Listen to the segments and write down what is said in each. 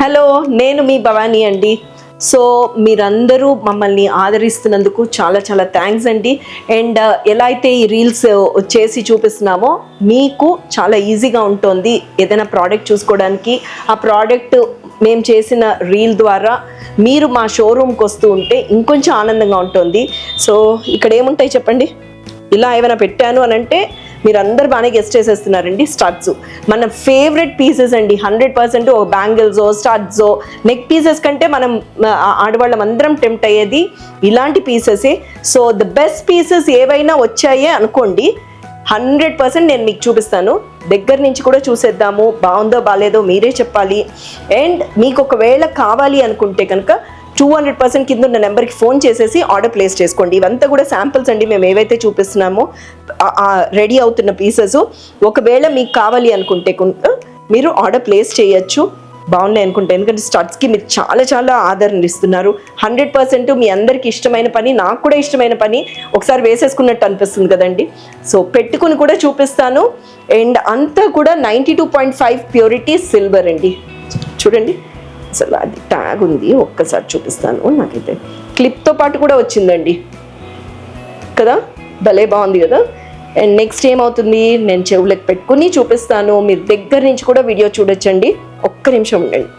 Hello, నేను మీ భవానీ అండి. So మీరందరూ మమ్మల్ని ఆదరిస్తున్నందుకు చాలా చాలా థ్యాంక్స్ అండి. అండ్ ఎలా అయితే ఈ రీల్స్ చేసి చూపిస్తున్నామో మీకు చాలా ఈజీగా ఉంటుంది ఏదైనా ప్రోడక్ట్ చూసుకోవడానికి. ఆ ప్రోడక్ట్ మేము చేసిన రీల్ ద్వారా మీరు మా షోరూమ్కి వస్తూ ఉంటే ఇంకొంచెం ఆనందంగా ఉంటుంది. సో ఇక్కడ ఏముంటాయి చెప్పండి, ఇలా ఏమైనా పెట్టాను అని అంటే మీరు అందరు బాగానే గెస్ట్ చేసేస్తున్నారండి. స్టడ్స్ మన ఫేవరెట్ పీసెస్ అండి. 100% బ్యాంగిల్స్, స్టడ్స్, నెక్ పీసెస్ కంటే మనం ఆడవాళ్ళం అందరం టెంప్ట్ అయ్యేది ఇలాంటి పీసెసే. సో ద బెస్ట్ పీసెస్ ఏవైనా వచ్చాయే అనుకోండి, 100% నేను మీకు చూపిస్తాను. దగ్గర నుంచి కూడా చూసేద్దాము, బాగుందో బాగాలేదో మీరే చెప్పాలి. అండ్ మీకు ఒకవేళ కావాలి అనుకుంటే కనుక 200% కింద ఉన్న నెంబర్కి ఫోన్ చేసేసి ఆర్డర్ ప్లేస్ చేసుకోండి. ఇవంతా కూడా శాంపిల్స్ అండి, మేము ఏవైతే చూపిస్తున్నామో రెడీ అవుతున్న పీసెస్. ఒకవేళ మీకు కావాలి అనుకుంటే మీరు ఆర్డర్ ప్లేస్ చేయొచ్చు, బాగున్నాయి అనుకుంటే. ఎందుకంటే స్టడ్స్కి మీరు చాలా చాలా ఆదరణ ఇస్తున్నారు. 100% మీ అందరికీ ఇష్టమైన పని, నాకు కూడా ఇష్టమైన పని. ఒకసారి వేసేసుకున్నట్టు అనిపిస్తుంది కదండి. సో పెట్టుకుని కూడా చూపిస్తాను. అండ్ అంతా కూడా 92.5 ప్యూరిటీ సిల్వర్ అండి. చూడండి, అసలు అది ట్యాగ్ ఉంది, ఒక్కసారి చూపిస్తాను. నాకైతే క్లిప్తో పాటు కూడా వచ్చిందండి కదా, భలే బాగుంది కదా. అండ్ నెక్స్ట్ ఏమవుతుంది, నేను చెవులకు పెట్టుకుని చూపిస్తాను. మీరు దగ్గర నుంచి కూడా వీడియో చూడొచ్చండి. ఒక్క నిమిషం ఉండండి.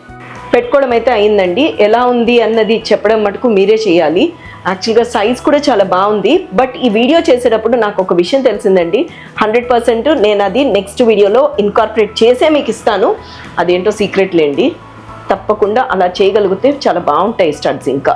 పెట్టుకోవడం అయితే అయిందండి. ఎలా ఉంది అన్నది చెప్పడం మటుకు మీరే చేయాలి. యాక్చువల్గా సైజ్ కూడా చాలా బాగుంది. బట్ ఈ వీడియో చేసేటప్పుడు నాకు ఒక విషయం తెలిసిందండి. 100% నేను అది నెక్స్ట్ వీడియోలో ఇన్కార్పొరేట్ చేసే మీకు ఇస్తాను. అదేంటో సీక్రెట్ లేండి. తప్పకుండా అలా చేయగలిగితే చాలా బాగుంటాయి స్టడ్స్ ఇంకా.